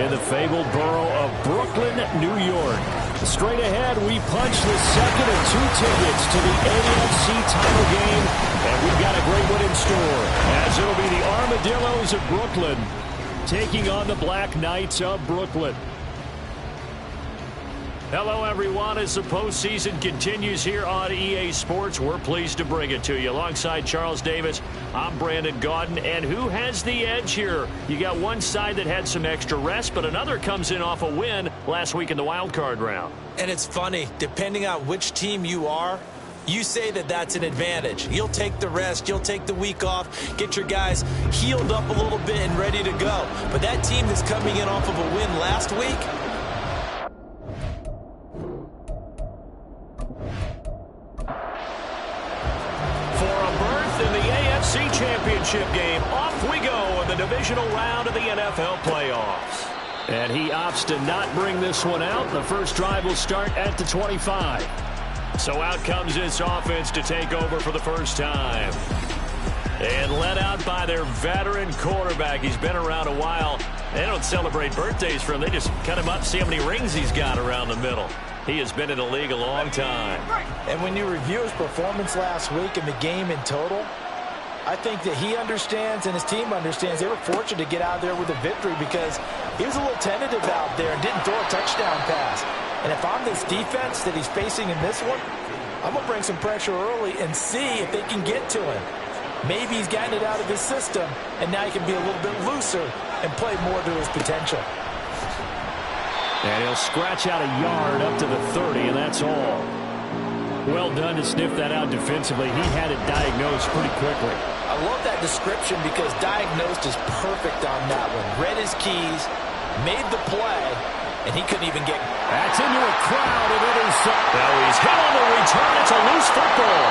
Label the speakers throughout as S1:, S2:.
S1: in the fabled borough of Brooklyn, New York. Straight ahead, we punch the second of 2 tickets to the AFC title game, and we've got a great one in store, as it'll be the Armadillos of Brooklyn taking on the Black Knights of Brooklyn. Hello, everyone. As the postseason continues here on EA Sports, we're pleased to bring it to you. Alongside Charles Davis, I'm Brandon Gaudin. And who has the edge here? You got one side that had some extra rest, but another comes in off a win last week in the wild card round. And it's funny, depending on which team you are, you say that that's an advantage. You'll take the rest, you'll take the week off, get your guys healed up a little bit and ready to go. But that team that's coming in off of a win last week, in the AFC Championship game, off we go in the divisional round of the NFL playoffs. And he opts to not bring this one out. The first drive will start at the 25. So out comes this offense to take over for the first time. And led out by their veteran quarterback. He's been around a while. They don't celebrate birthdays for him. They just cut him up, see how many rings he's got around the middle. He has been in the league a long time.
S2: And when you review his performance last week and the game in total, I think that he understands and his team understands they were fortunate to get out there with a victory because he was a little tentative out there and didn't throw a touchdown pass. And if I'm this defense that he's facing in this one, I'm going to bring some pressure early and see if they can get to him. Maybe he's gotten it out of his system, and now he can be a little bit looser and play more to his potential.
S1: And he'll scratch out a yard up to the 30, and that's all. Well done to sniff that out defensively. He had it diagnosed pretty quickly.
S2: I love that description because diagnosed is perfect on that one. Read his keys, made the play, and he couldn't even get...
S1: That's into a crowd, and it is... Now he's hit on the return. It's a loose football.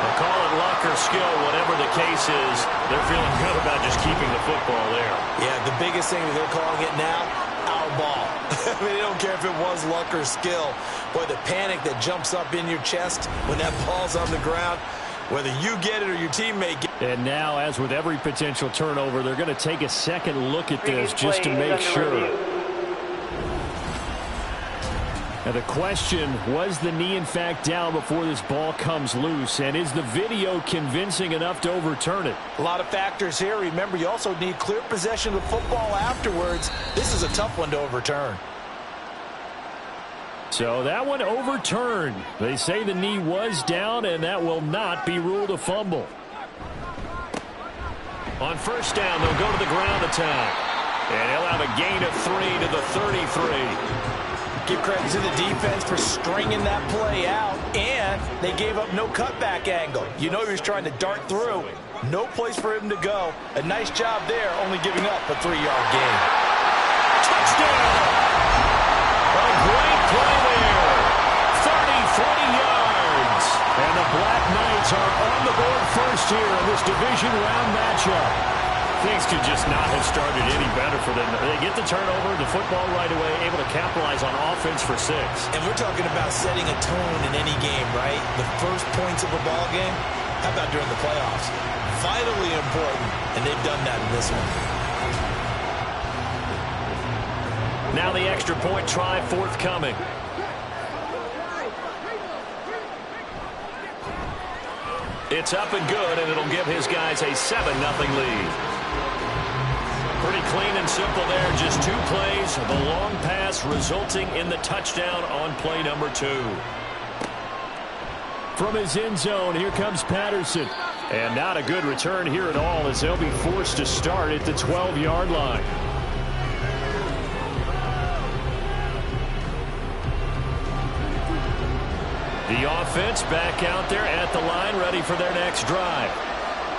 S1: They'll call it luck or skill, whatever the case is. They're feeling good about just keeping the football there.
S2: Yeah, the biggest thing that they're calling it now, our ball. I mean, they don't care if it was luck or skill. Boy, the panic that jumps up in your chest when that ball's on the ground, whether you get it or your teammate get it.
S1: And now, as with every potential turnover, they're going to take a second look at this just to make sure. Now the question, was the knee in fact down before this ball comes loose? And is the video convincing enough to overturn it?
S2: A lot of factors here. Remember, you also need clear possession of the football afterwards. This is a tough one to overturn.
S1: So that one overturned. They say the knee was down, and that will not be ruled a fumble. On first down, they'll go to the ground attack. And he'll have a gain of 3 to the 33.
S2: Give credit to the defense for stringing that play out, and they gave up no cutback angle. You know he was trying to dart through. No place for him to go. A nice job there, only giving up a 3-yard gain.
S1: Touchdown! A great play there. 30 yards. And the Black Knights are on the board first here in this division round matchup. Things could just not have started any better for them. They get the turnover, the football right away, able to capitalize on offense for 6.
S2: And we're talking about setting a tone in any game, right? The first points of a ball game, how about during the playoffs? Vitally important, and they've done that in this one.
S1: Now the extra point try forthcoming. It's up and good, and it'll give his guys a 7-0 lead. Pretty clean and simple there. Just 2 plays. The long pass resulting in the touchdown on play number 2. From his end zone, here comes Patterson. And not a good return here at all as they'll be forced to start at the 12-yard line. The offense back out there at the line, ready for their next drive.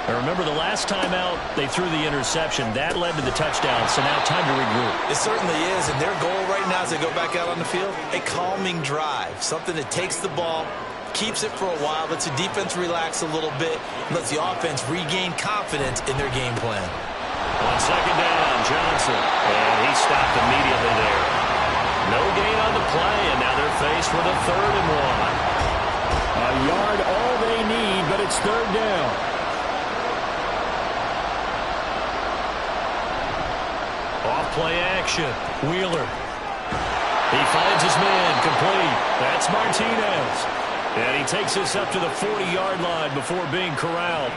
S1: Now remember, the last time out, they threw the interception. That led to the touchdown, so now time to regroup.
S2: It certainly is, and their goal right now as they go back out on the field, a calming drive, something that takes the ball, keeps it for a while, lets the defense relax a little bit, lets the offense regain confidence in their game plan.
S1: On second down, Johnson, and he stopped immediately there. No gain on the play, and now they're faced with a 3rd and 1. A yard all they need, but it's 3rd down. Play action. Wheeler. He finds his man. Complete. That's Martinez. And he takes this up to the 40-yard line before being corralled.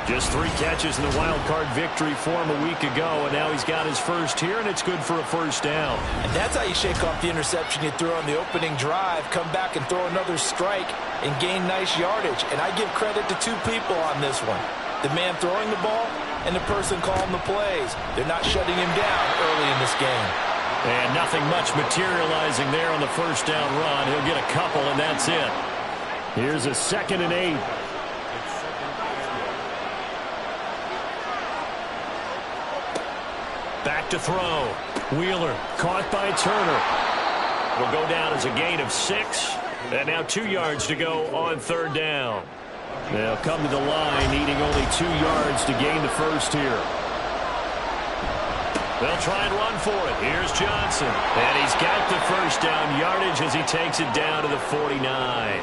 S1: Just 3 catches in the wild card victory for him a week ago, and now he's got his first here, and it's good for a first down.
S2: And that's how you shake off the interception you threw on the opening drive, come back and throw another strike and gain nice yardage. And I give credit to 2 people on this one. The man throwing the ball and the person calling the plays. They're not shutting him down early in this game.
S1: And nothing much materializing there on the first down run. He'll get a couple, and that's it. Here's a 2nd and 8. Back to throw. Wheeler caught by Turner. Will go down as a gain of 6. And now 2 yards to go on 3rd down. They'll come to the line needing only 2 yards to gain the first here. They'll try and run for it. Here's Johnson. And he's got the first down yardage as he takes it down to the 49.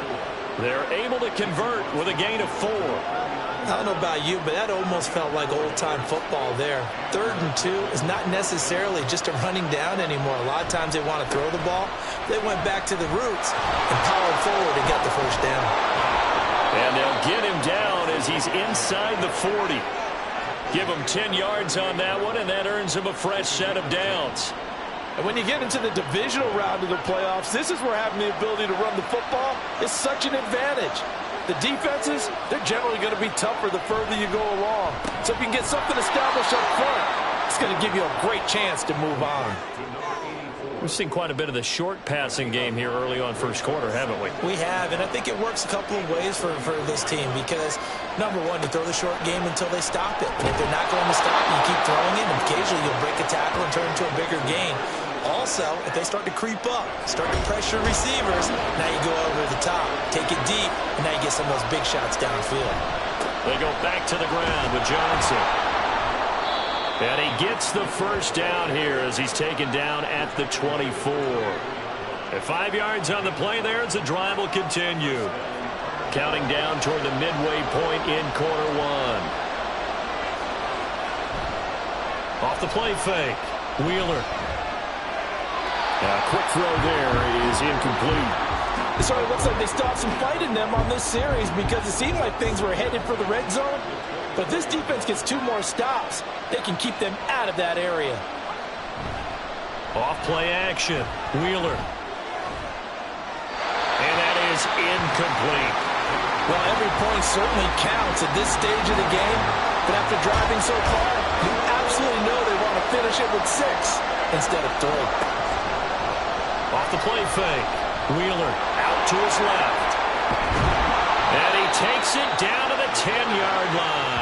S1: They're able to convert with a gain of 4.
S2: I don't know about you, but that almost felt like old-time football there. 3rd and 2 is not necessarily just a running down anymore. A lot of times they want to throw the ball. They went back to the roots and powered forward to get the first down.
S1: And they'll get him down as he's inside the 40. Give him 10 yards on that one, and that earns him a fresh set of downs.
S2: And when you get into the divisional round of the playoffs, this is where having the ability to run the football is such an advantage. The defenses, they're generally going to be tougher the further you go along. So if you can get something established up front, it's going to give you a great chance to move on.
S1: We've seen quite a bit of the short passing game here early on first quarter, haven't we?
S2: We have, and I think it works a couple of ways for this team because, number one, you throw the short game until they stop it. And if they're not going to stop it, you keep throwing it, and occasionally you'll break a tackle and turn it into a bigger gain. Also, if they start to creep up, start to pressure receivers, now you go over the top, take it deep, and now you get some of those big shots downfield.
S1: They go back to the ground with Johnson. And he gets the first down here as he's taken down at the 24. At 5 yards on the play there as the drive will continue. Counting down toward the midway point in quarter 1. Off the play fake. Wheeler. A quick throw there is incomplete.
S2: It sort of looks like they stopped some fight in them on this series because it seemed like things were headed for the red zone. But this defense gets 2 more stops. They can keep them out of that area.
S1: Off play action. Wheeler. And that is incomplete.
S2: Well, every point certainly counts at this stage of the game. But after driving so far, you absolutely know they want to finish it with 6 instead of 3.
S1: Off the play fake. Wheeler out to his left. And he takes it down to the 10-yard line.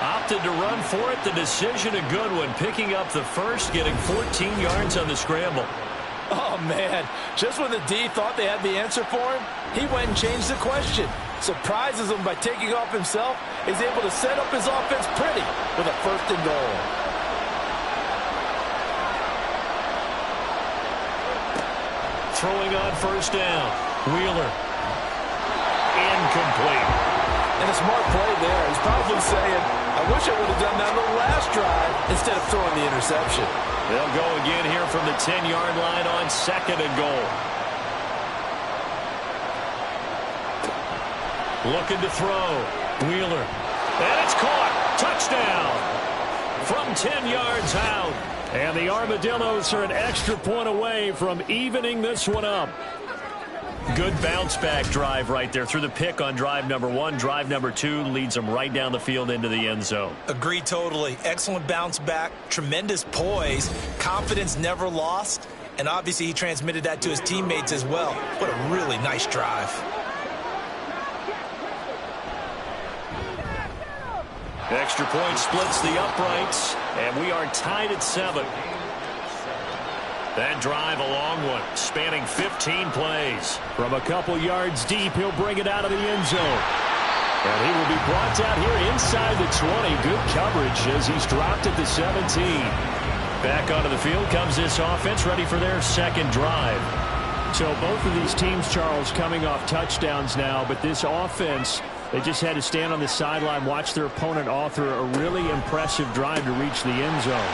S1: Opted to run for it. The decision a good one. Picking up the first, getting 14 yards on the scramble.
S2: Oh, man. Just when the D thought they had the answer for him, he went and changed the question. Surprises him by taking off himself. He's able to set up his offense pretty with a 1st and goal.
S1: Throwing on first down. Wheeler. Incomplete.
S2: And a smart play there. He's probably saying, I wish I would have done that on the last drive instead of throwing the interception.
S1: They'll go again here from the 10-yard line on 2nd and goal. Looking to throw. Wheeler. And it's caught. Touchdown. From 10 yards out. And the Armadillos are an extra point away from evening this one up. Good bounce-back drive right there through the pick on drive number 1. Drive number 2 leads them right down the field into the end zone.
S2: Agree totally. Excellent bounce back, tremendous poise, confidence never lost, and obviously he transmitted that to his teammates as well. What a really nice drive.
S1: Extra point splits the uprights, and we are tied at 7. That drive, a long one, spanning 15 plays. From a couple yards deep, he'll bring it out of the end zone. And he will be brought down here inside the 20. Good coverage as he's dropped at the 17. Back onto the field comes this offense, ready for their 2nd drive. So both of these teams, Charles, coming off touchdowns now, but this offense They just had to stand on the sideline, watch their opponent author a really impressive drive to reach the end zone.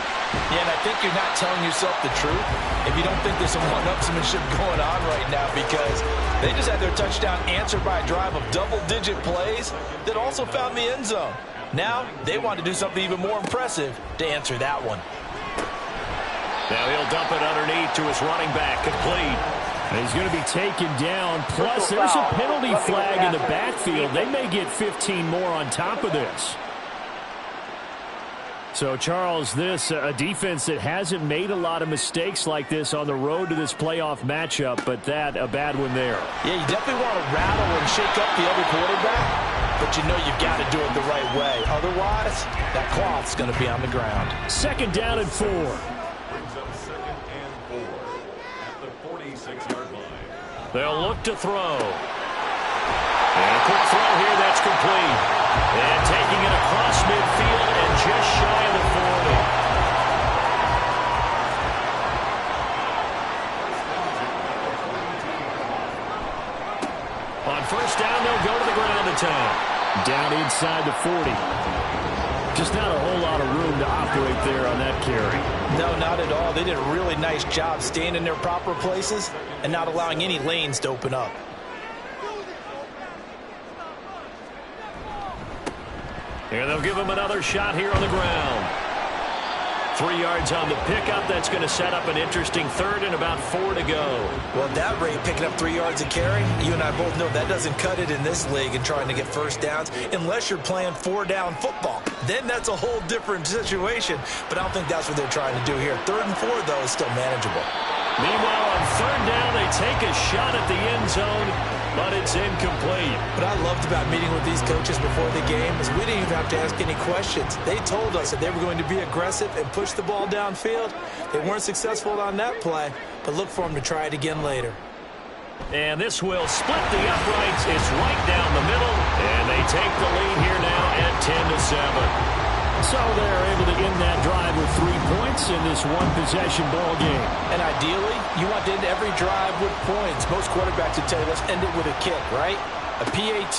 S2: Yeah, and I think you're not telling yourself the truth if you don't think there's some one-upsmanship going on right now, because they just had their touchdown answered by a drive of double-digit plays that also found the end zone. Now they want to do something even more impressive to answer that one.
S1: Now he'll dump it underneath to his running back, complete. And he's going to be taken down. Plus, there's a penalty flag in the backfield. They may get 15 more on top of this. So, Charles, this a defense that hasn't made a lot of mistakes like this on the road to this playoff matchup, but that a bad one there.
S2: Yeah, you definitely want to rattle and shake up the other quarterback, but you know you've got to do it the right way. Otherwise, that cloth's going to be on the ground.
S1: 2nd down and 4. They'll look to throw. And a quick throw here, that's complete. And taking it across midfield and just shy of the 40. On 1st down, they'll go to the ground attack. Down inside the 40. Just not a whole lot of room to operate there on that carry.
S2: No, not at all. They did a really nice job staying in their proper places and not allowing any lanes to open up.
S1: And they'll give him another shot here on the ground. 3 yards on the pickup. That's going to set up an interesting 3rd and about 4 to go.
S2: Well, at that rate, picking up 3 yards a carry, you and I both know that doesn't cut it in this league and trying to get 1st downs unless you're playing 4-down football. Then that's a whole different situation, but I don't think that's what they're trying to do here. 3rd and 4, though, is still manageable.
S1: Meanwhile, on 3rd down, they take a shot at the end zone, but it's incomplete.
S2: What I loved about meeting with these coaches before the game is we didn't even have to ask any questions. They told us that they were going to be aggressive and push the ball downfield. They weren't successful on that play, but look for them to try it again later.
S1: And this will split the uprights. It's right down the middle, and they take the lead here now at 10-7. So they're able to end that drive with 3 points in this one-possession ball game.
S2: And ideally, you want to end every drive with points. Most quarterbacks would tell you, let's end it with a kick, right? A PAT,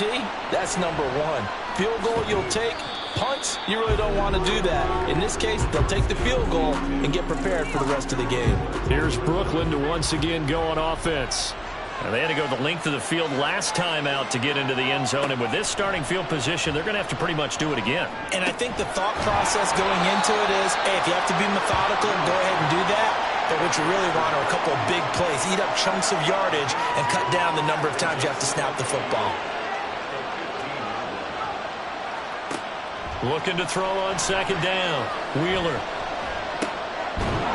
S2: that's number 1. Field goal you'll take. Punts, you really don't want to do that. In this case, they'll take the field goal and get prepared for the rest of the game.
S1: Here's Brooklyn to once again go on offense. And they had to go the length of the field last time out to get into the end zone. And with this starting field position, they're going to have to pretty much do it again.
S2: And I think the thought process going into it is, hey, if you have to be methodical, go ahead and do that. But what you really want are a couple of big plays. Eat up chunks of yardage and cut down the number of times you have to snap the football.
S1: Looking to throw on 2nd down. Wheeler.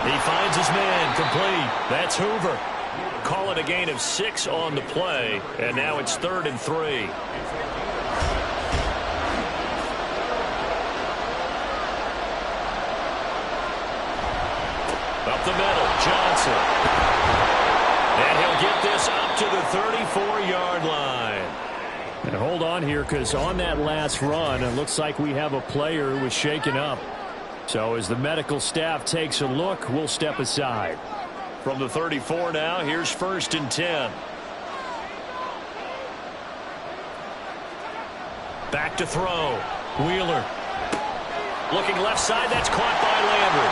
S1: He finds his man, complete. That's Hoover. Call it a gain of 6 on the play, and now it's 3rd and 3. Up the middle, Johnson. And he'll get this up to the 34-yard line. And hold on here, because on that last run, it looks like we have a player who was shaken up. So as the medical staff takes a look, we'll step aside. From the 34 now, here's 1st and 10. Back to throw. Wheeler. Looking left side, that's caught by Landry.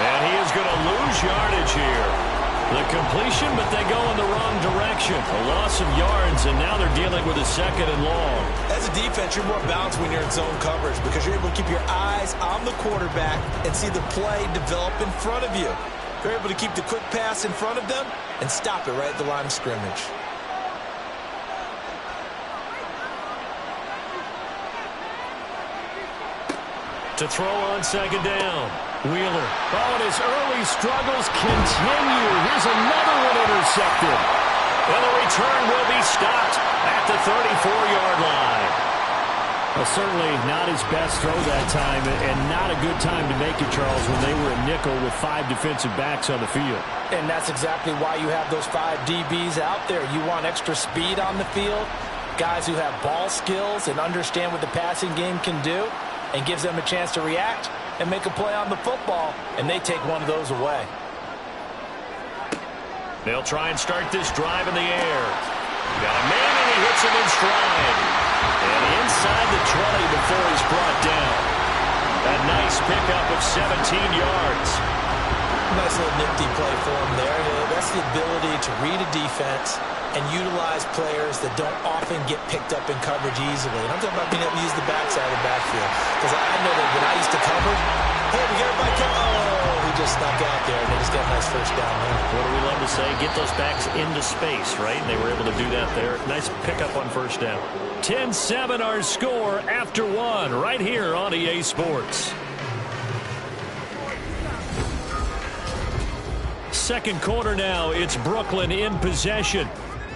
S1: And he is going to lose yardage here. The completion, but they go in the wrong direction. A loss of yards, and now they're dealing with a 2nd and long.
S2: As a defense, you're more balanced when you're in zone coverage because you're able to keep your eyes on the quarterback and see the play develop in front of you. They're able to keep the quick pass in front of them and stop it right at the line of scrimmage.
S1: To throw on 2nd down. Wheeler. Oh, and his early struggles continue. Here's another one intercepted. And the return will be stopped at the 34-yard line. Well, certainly not his best throw that time, and not a good time to make it, Charles, when they were a nickel with 5 defensive backs on the field.
S2: And that's exactly why you have those 5 DBs out there. You want extra speed on the field, guys who have ball skills and understand what the passing game can do, and gives them a chance to react and make a play on the football, and they take one of those away.
S1: They'll try and start this drive in the air. Got a man, and he hits him in stride. And inside the 20 before he's brought down. A nice pickup of 17 yards.
S2: Nice little nifty play for him there. That's the ability to read a defense and utilize players that don't often get picked up in coverage easily. And I'm talking about being able to use the backside of the backfield. Because I know that when I used to cover, hey, we got everybody oh, he just snuck out there, and they just got a nice first down there.
S1: What do we love to say? Get those backs into space, right? And they were able to do that there. Nice pickup on first down. 10-7 our score after one right here on EA Sports. Second quarter now, it's Brooklyn in possession.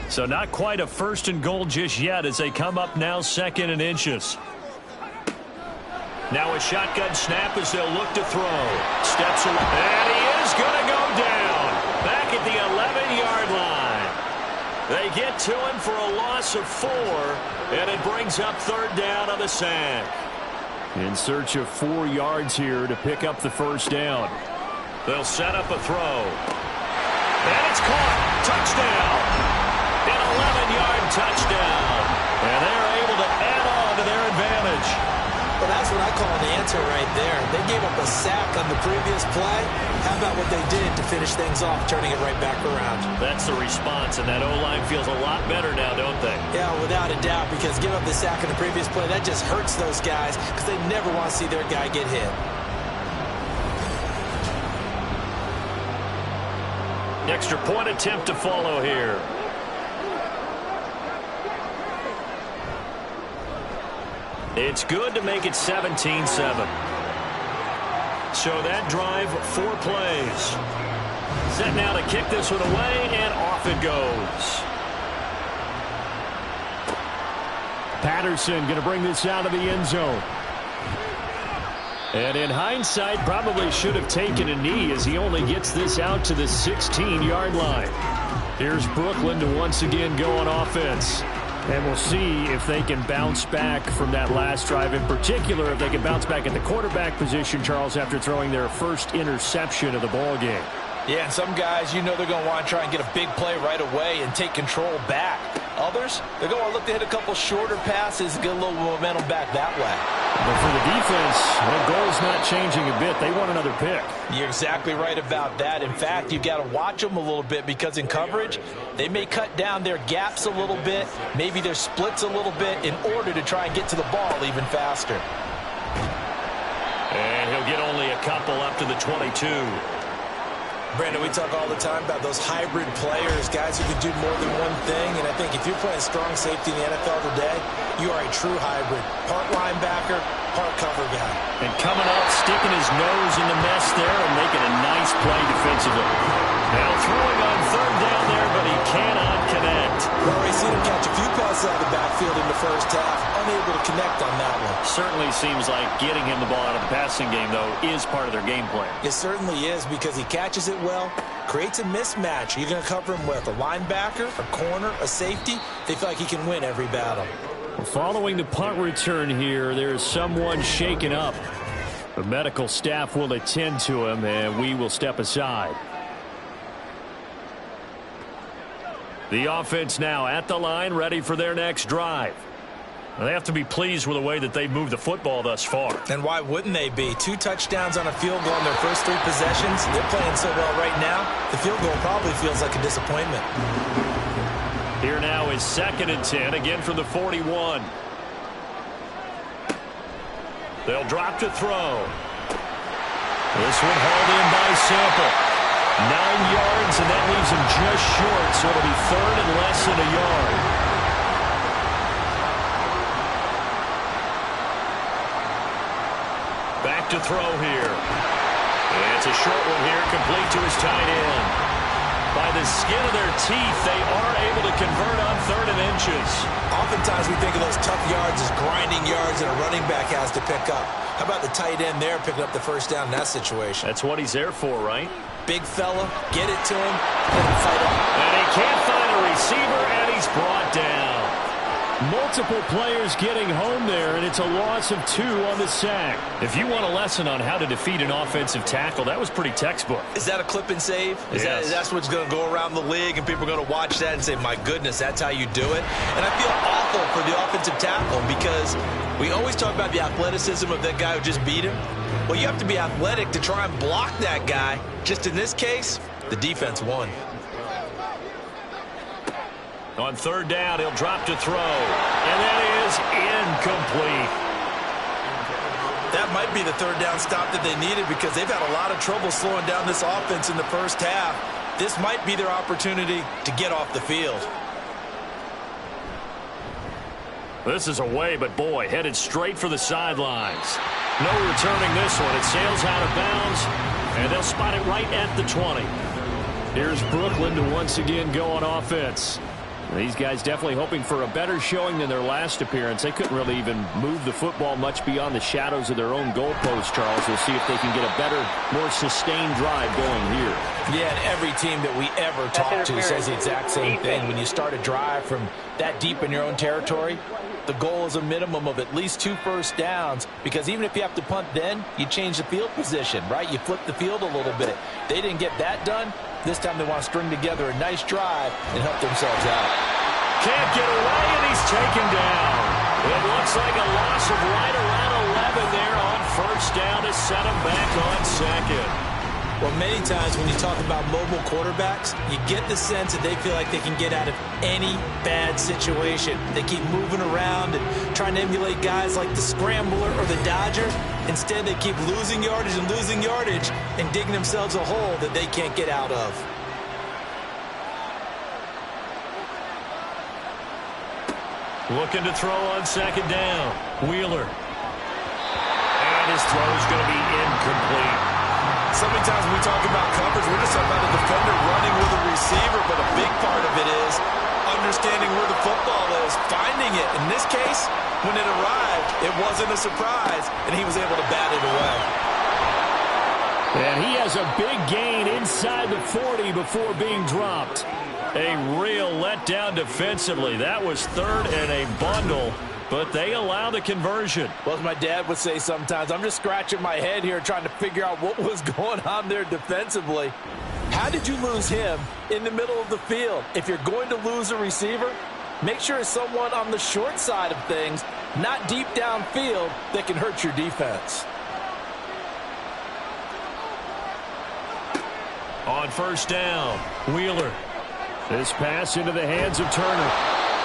S1: So not quite a first and goal just yet as they come up now second and inches. Now a shotgun snap as they'll look to throw. Steps away. And he is going to go down. Back at the 11-yard line. They get to him for a loss of 4. And it brings up third down on the sack. In search of 4 yards here to pick up the first down. They'll set up a throw. And it's caught. Touchdown. An 11-yard touchdown. And they're able to add on to their advantage.
S2: Well, that's what I call an answer right there. They gave up a sack on the previous play. How about what they did to finish things off, turning it right back around?
S1: That's the response, and that O-line feels a lot better now, don't they?
S2: Yeah, without a doubt, because give up the sack on the previous play, that just hurts those guys because they never want to see their guy get hit.
S1: Extra point attempt to follow here. It's good to make it 17-7. So that drive, 4 plays. Set now to kick this one away, and off it goes. Patterson going to bring this out of the end zone. And in hindsight, probably should have taken a knee as he only gets this out to the 16-yard line. Here's Brooklyn to once again go on offense. And we'll see if they can bounce back from that last drive. In particular, if they can bounce back at the quarterback position, Charles, after throwing their first interception of the ball game.
S2: Yeah, and some guys, you know they're going to want to try and get a big play right away and take control back. Others, they're going to look to hit a couple shorter passes and get a little momentum back that way.
S1: But for the defense, their goal's not changing a bit. They want another pick.
S2: You're exactly right about that. In fact, you've got to watch them a little bit because in coverage, they may cut down their gaps a little bit, maybe their splits a little bit in order to try and get to the ball even faster.
S1: And he'll get only a couple up to the 22.
S2: Brandon, we talk all the time about those hybrid players, guys who can do more than one thing. And I think if you're playing strong safety in the NFL today, you are a true hybrid. Part linebacker, part cover guy.
S1: And coming up, sticking his nose in the mess there and making a nice play defensively. Now throwing on third down there, but he cannot connect.
S2: We've already seen him catch a few passes out of the backfield in the first half. Unable to connect on that one.
S1: Certainly seems like getting him the ball out of the passing game, though, is part of their game plan.
S2: It certainly is because he catches it well, creates a mismatch. You're going to cover him with a linebacker, a corner, a safety. They feel like he can win every battle.
S1: Following the punt return here, there is someone shaken up. The medical staff will attend to him, and we will step aside. The offense now at the line, ready for their next drive. They have to be pleased with the way that they've moved the football thus far.
S2: And why wouldn't they be? 2 touchdowns on a field goal in their first 3 possessions. They're playing so well right now, the field goal probably feels like a disappointment.
S1: Here now is 2nd and 10, again from the 41. They'll drop to throw. This one hauled in by Sample. 9 yards, and that leaves him just short, so it'll be 3rd and less than a yard. Back to throw here. And it's a short one here, complete to his tight end. By the skin of their teeth, they are able to convert on 3rd and inches.
S2: Oftentimes we think of those tough yards as grinding yards that a running back has to pick up. How about the tight end there picking up the first down in that situation?
S1: That's what he's there for, right?
S2: Big fella, get it to him, let him fight up.
S1: And he can't find a receiver, and he's brought down. Multiple players getting home there, and it's a loss of 2 on the sack. If you want a lesson on how to defeat an offensive tackle, that was pretty textbook.
S2: Is that a clip and save?
S1: Yes.
S2: That's what's going to go around the league, and people are going to watch that and say, my goodness, that's how you do it? And I feel awful for the offensive tackle because we always talk about the athleticism of that guy who just beat him. Well, you have to be athletic to try and block that guy. Just in this case, the defense won.
S1: On 3rd down, he'll drop to throw. And that is incomplete.
S2: That might be the 3rd down stop that they needed because they've had a lot of trouble slowing down this offense in the first half. This might be their opportunity to get off the field.
S1: This is away, but boy, headed straight for the sidelines. No returning this one. It sails out of bounds, and they'll spot it right at the 20. Here's Brooklyn to once again go on offense. These guys definitely hoping for a better showing than their last appearance. They couldn't really even move the football much beyond the shadows of their own goalpost, Charles. We'll see if they can get a better, more sustained drive going here.
S2: Yeah, and every team that we ever talk to says the exact same thing. When you start a drive from that deep in your own territory, the goal is a minimum of at least 2 first downs, because even if you have to punt then, you change the field position, right? You flip the field a little bit. They didn't get that done. This time they want to string together a nice drive and help themselves out.
S1: Can't get away, and he's taken down. It looks like a loss of right around 11 there on 1st down to set him back on 2nd.
S2: Well, many times when you talk about mobile quarterbacks, you get the sense that they feel like they can get out of any bad situation. They keep moving around and trying to emulate guys like the Scrambler or the Dodger. Instead, they keep losing yardage and digging themselves a hole that they can't get out of.
S1: Looking to throw on 2nd down. Wheeler. And his throw is going to be incomplete.
S2: So many times when we talk about coverage, we're just talking about a defender running with a receiver, but a big part of it is understanding where the football is, finding it. In this case, when it arrived, it wasn't a surprise, and he was able to bat it away.
S1: And he has a big gain inside the 40 before being dropped. A real letdown defensively. That was 3rd and a bundle, but they allow the conversion.
S2: Well, as my dad would say sometimes, I'm just scratching my head here trying to figure out what was going on there defensively. How did you lose him in the middle of the field? If you're going to lose a receiver, make sure it's someone on the short side of things, not deep downfield, that can hurt your defense.
S1: On 1st down, Wheeler. This pass into the hands of Turner.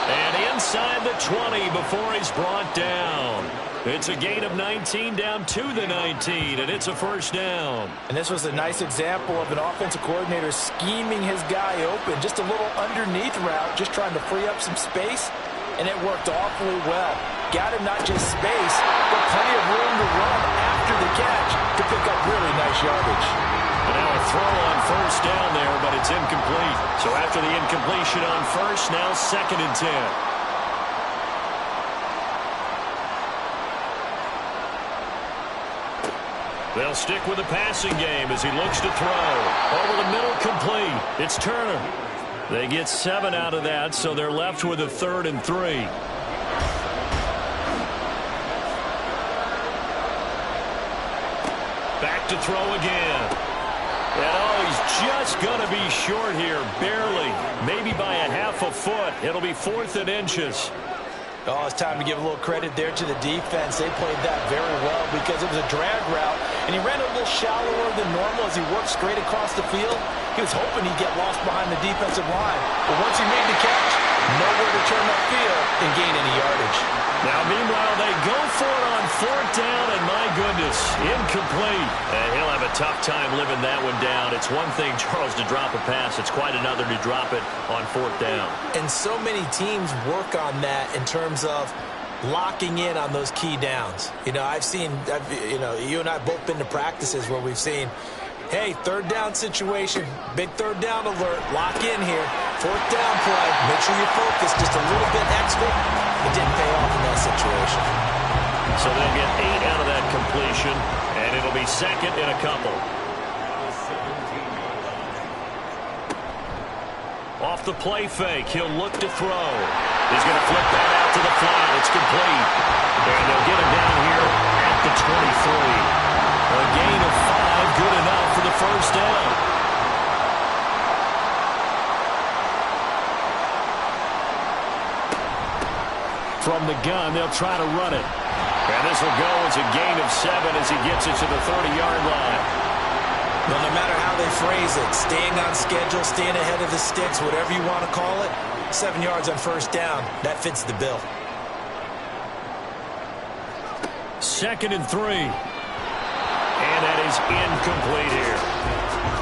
S1: And inside the 20 before he's brought down. It's a gain of 19 down to the 19, and it's a 1st down. And this was a nice example of an offensive coordinator scheming his guy open. Just a little underneath route, just trying to free up some space, and it worked awfully well. Got him not just space, but plenty of room to run after the catch to pick up really nice yardage. And now a throw on 1st down there, but it's incomplete. So after the incompletion on 1st, now 2nd and 10. They'll stick with the passing game as he looks to throw. Over the middle, complete. It's Turner. They get 7 out of that, so they're left with a 3rd and 3. Back to throw again. And oh, he's just going to be short here, barely. Maybe by a half a foot. It'll be 4th and inches.
S2: Oh, it's time to give a little credit there to the defense. They played that very well because it was a drag route, and he ran a little shallower than normal as he worked straight across the field. He was hoping he'd get lost behind the defensive line. But once he made the catch, nowhere to turn upfield and gain any yardage.
S1: Now, meanwhile, they go for it on 4th down, and my goodness, incomplete. And he'll have a tough time living that one down. It's one thing, Charles, to drop a pass. It's quite another to drop it on 4th down.
S2: And so many teams work on that in terms of locking in on those key downs. You know, you and I have both been to practices where we've seen, hey, 3rd down situation, big 3rd down alert, lock in here, 4th down play, make sure you focus just a little bit extra. It didn't pay off in that situation.
S1: So they'll get 8 out of that completion, and it'll be 2nd and a couple. Off the play fake, he'll look to throw. He's going to flip that out to the flat. It's complete. And they'll get him down here at the 23. A gain of 5, good enough for the first down. From the gun, they'll try to run it. And this will go as a gain of 7 as he gets it to the 30-yard line.
S2: Well, no matter how they phrase it, staying on schedule, staying ahead of the sticks, whatever you want to call it, 7 yards on first down, that fits the bill.
S1: 2nd and 3. And that is incomplete here.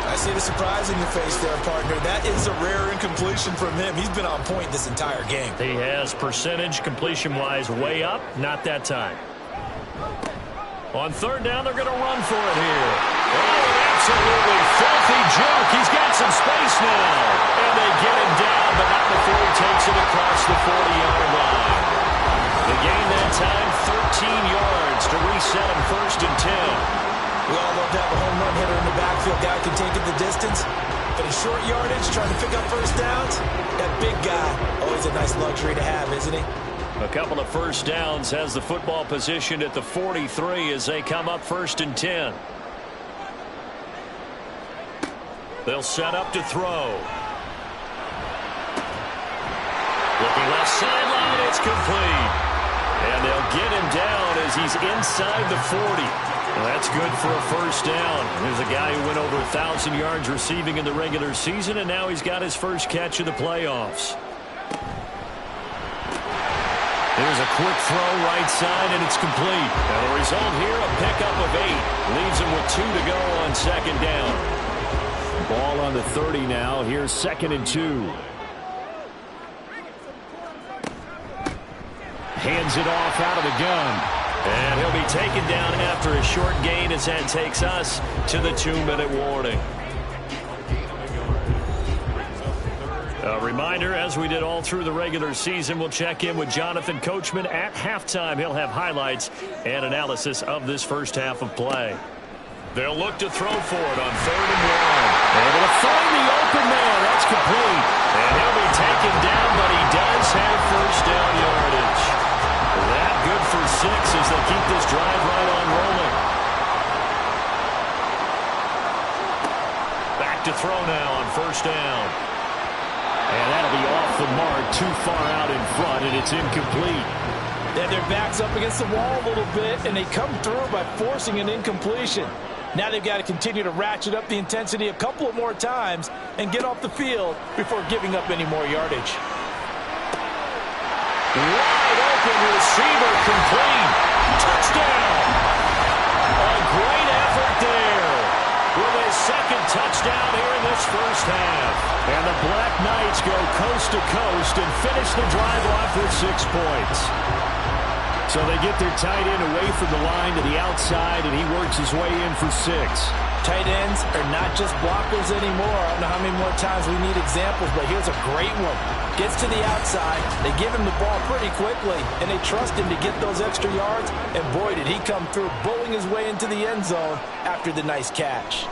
S2: I see the surprise in your face there, partner. That is a rare incompletion from him. He's been on point this entire game.
S1: He has percentage completion-wise way up. Not that time. On 3rd down, they're going to run for it here. Oh, absolutely filthy junk. He's got some space now. And they get him down, but not before he takes it across the 40-yard line. The gain that time, 13 yards to reset him 1st and 10.
S2: We all love to have a home run hitter in the backfield. Guy can take it the distance. But in short yardage, trying to pick up first downs, that big guy, always a nice luxury to have, isn't he?
S1: A couple of first downs, has the football positioned at the 43 as they come up 1st and 10. They'll set up to throw. Looking left sideline, it's complete. And they'll get him down as he's inside the 40. Well, that's good for a first down. There's a guy who went over 1,000 yards receiving in the regular season, and now he's got his first catch of the playoffs. There's a quick throw right side, and it's complete. Now the result here, a pickup of 8. Leaves him with 2 to go on 2nd down. Ball on the 30 now. Here's 2nd and 2. Hands it off out of the gun. And he'll be taken down after a short gain as that takes us to the 2-minute warning. A reminder, as we did all through the regular season, we'll check in with Jonathan Coachman at halftime. He'll have highlights and analysis of this first half of play. They'll look to throw for it on 3rd and 1. Able to find the open man. That's complete. And he'll be taken down, but he does have first down yardage. That good for 6 as they keep this drive right on rolling. Back to throw now on 1st down. And that'll be off the mark, too far out in front, and it's incomplete.
S2: Then their back's up against the wall a little bit, and they come through by forcing an incompletion. Now they've got to continue to ratchet up the intensity a couple of more times and get off the field before giving up any more yardage.
S1: Wide open receiver, complete. Touchdown. A great effort there with his 2nd touchdown here in this first half. And the Black Knights go coast to coast and finish the drive off with 6 points. So they get their tight end away from the line to the outside, and he works his way in for 6.
S2: Tight ends are not just blockers anymore. I don't know how many more times we need examples, but here's a great one. Gets to the outside, they give him the ball pretty quickly, and they trust him to get those extra yards, and boy, did he come through, bowling his way into the end zone after the nice catch.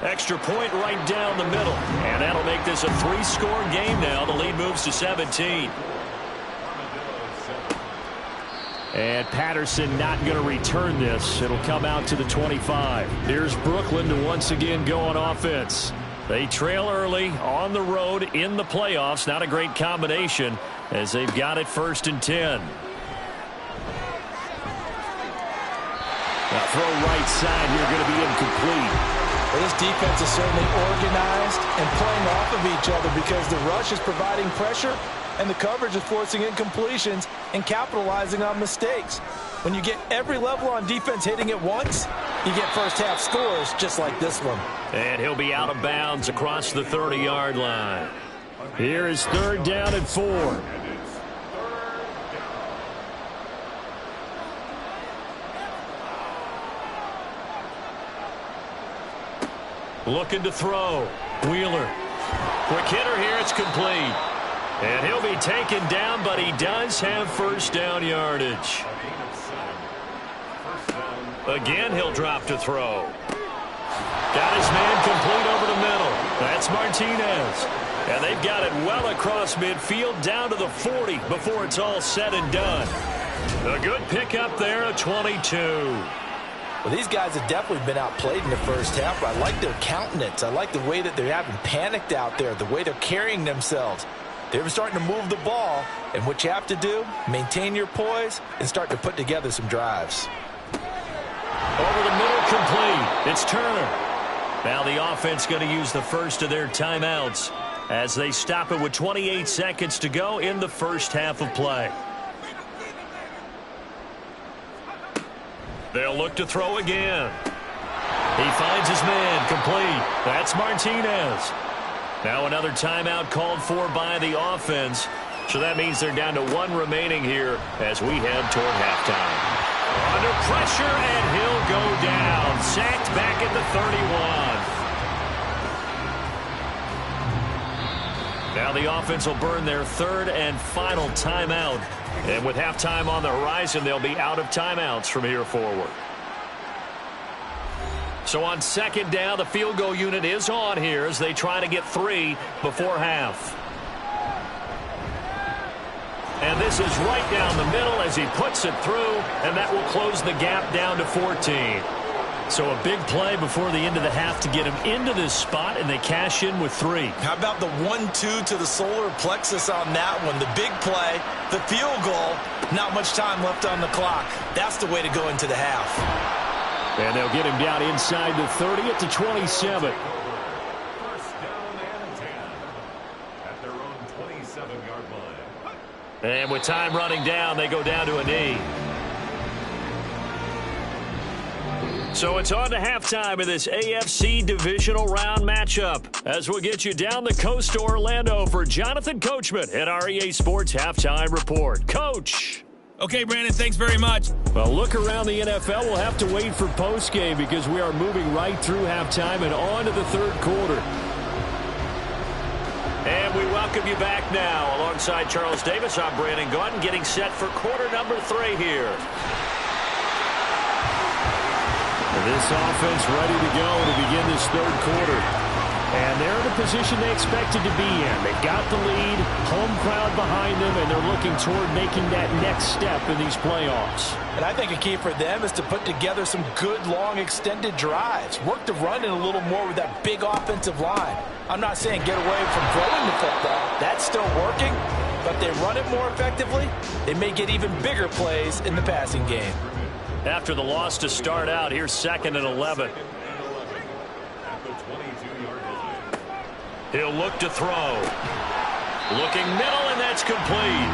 S1: Extra point right down the middle, and that'll make this a 3-score game now. The lead moves to 17. And Patterson not going to return this. It'll come out to the 25. Here's Brooklyn to once again go on offense. They trail early on the road in the playoffs. Not a great combination as they've got it 1st and 10. Now throw right side here going to be incomplete.
S2: Well, this defense is certainly organized and playing off of each other because the rush is providing pressure and the coverage is forcing incompletions and capitalizing on mistakes. When you get every level on defense hitting at once, you get first half scores just like this one.
S1: And he'll be out of bounds across the 30-yard line. Here is 3rd down and 4. Looking to throw. Wheeler. Quick hitter here. It's complete. And he'll be taken down, but he does have first down yardage. Again, he'll drop to throw. Got his man complete over the middle. That's Martinez. And they've got it well across midfield down to the 40 before it's all said and done. A good pickup there, a 22.
S2: Well, these guys have definitely been outplayed in the first half, but I like their countenance. I like the way that they haven't panicked out there, the way they're carrying themselves. They're starting to move the ball, and what you have to do, maintain your poise and start to put together some drives.
S1: Over the middle, complete. It's Turner. Now the offense going to use the first of their timeouts as they stop it with 28 seconds to go in the first half of play. They'll look to throw again. He finds his man, complete. That's Martinez. Now another timeout called for by the offense. So that means they're down to one remaining here as we head toward halftime. Under pressure, and he'll go down. Sacked back at the 31. Now the offense will burn their third and final timeout. And with halftime on the horizon, they'll be out of timeouts from here forward. So on second down, the field goal unit is on here as they try to get 3 before half. And this is right down the middle as he puts it through, and that will close the gap down to 14. So a big play before the end of the half to get him into this spot, and they cash in with 3.
S2: How about the 1-2 to the solar plexus on that one? The big play, the field goal, not much time left on the clock. That's the way to go into the half.
S1: And they'll get him down inside the 30 at the 27.
S3: First down and 10 at their own 27-yard line.
S1: And with time running down, they go down to a knee. So it's on to halftime of this AFC divisional round matchup as we'll get you down the coast to Orlando for Jonathan Coachman at our EA Sports Halftime Report. Coach.
S4: Okay, Brandon, thanks very much.
S1: Well, look around the NFL. We'll have to wait for postgame because we are moving right through halftime and on to the third quarter. And we welcome you back now. Alongside Charles Davis, I'm Brandon Gaudin getting set for quarter number 3 here. This offense ready to go to begin this third quarter. And they're in the position they expected to be in. They got the lead, home crowd behind them, and they're looking toward making that next step in these playoffs.
S2: And I think a key for them is to put together some good, long, extended drives. Work the run in a little more with that big offensive line. I'm not saying get away from throwing the football. That's still working. But if they run it more effectively, they may get even bigger plays in the passing game.
S1: After the loss to start out, here's 2nd and 11. He'll look to throw. Looking middle, and that's complete.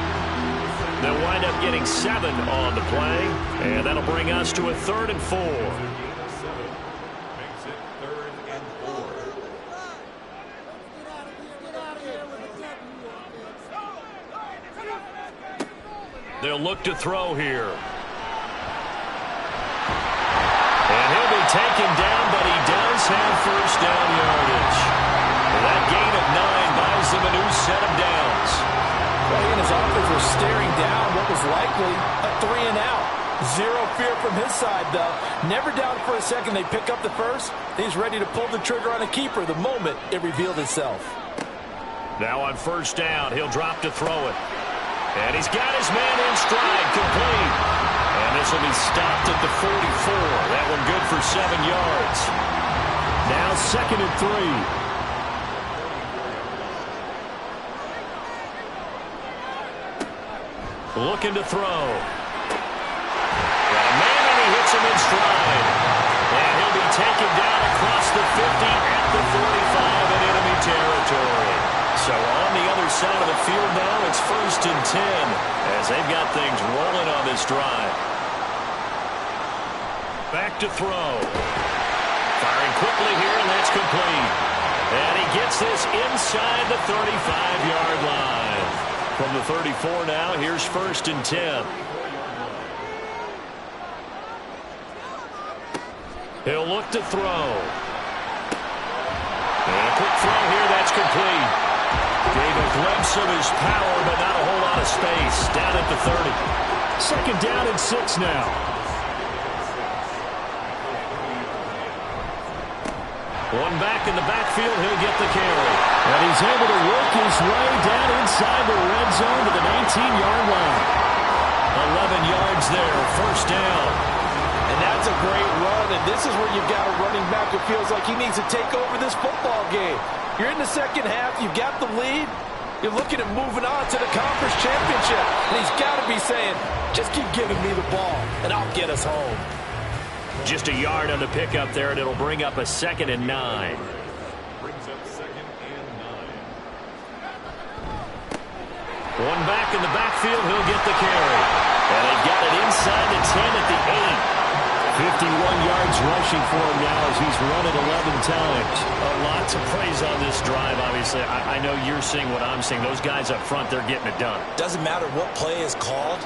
S1: They'll wind up getting 7 on the play, and that'll bring us to a 3rd and 4. They'll look to throw here. And he'll be taken down, but he does have first down yardage. That gain of 9 buys them a new set of downs.
S2: Well, he and his offense were staring down what was likely a 3 and out. Zero fear from his side, though. Never doubted for a second they pick up the first. He's ready to pull the trigger on a keeper the moment it revealed itself.
S1: Now on first down, he'll drop to throw it. And he's got his man in stride, complete. And this will be stopped at the 44. That one good for 7 yards. Now 2nd and 3. Looking to throw. Got a man, and he hits him in stride. And he'll be taken down across the 50 at the 45 in enemy territory. So on the other side of the field now, it's 1st and 10 as they've got things rolling on this drive. Back to throw. Firing quickly here, and that's complete. And he gets this inside the 35-yard line. From the 34 now, here's 1st and 10. He'll look to throw. And a quick throw here, that's complete. Gave a glimpse of his power, but not a whole lot of space. Down at the 30. 2nd down and 6 now. One back in the backfield, he'll get the carry. And he's able to work his way down inside the red zone to the 19-yard line. 11 yards there, first down.
S2: And that's a great run, and this is where you've got a running back who feels like he needs to take over this football game. You're in the second half, you've got the lead, you're looking at moving on to the conference championship, and he's got to be saying, just keep giving me the ball, and I'll get us home.
S1: Just a yard on the pickup there, and it'll bring up a 2nd and 9.
S3: Brings up 2nd and 9.
S1: One back in the backfield, he'll get the carry. And they've got it inside the 10 at the 8. 51 yards rushing for him now as he's run it 11 times. Lots of praise on this drive, obviously. I know you're seeing what I'm seeing. Those guys up front, they're getting it done.
S2: Doesn't matter what play is called.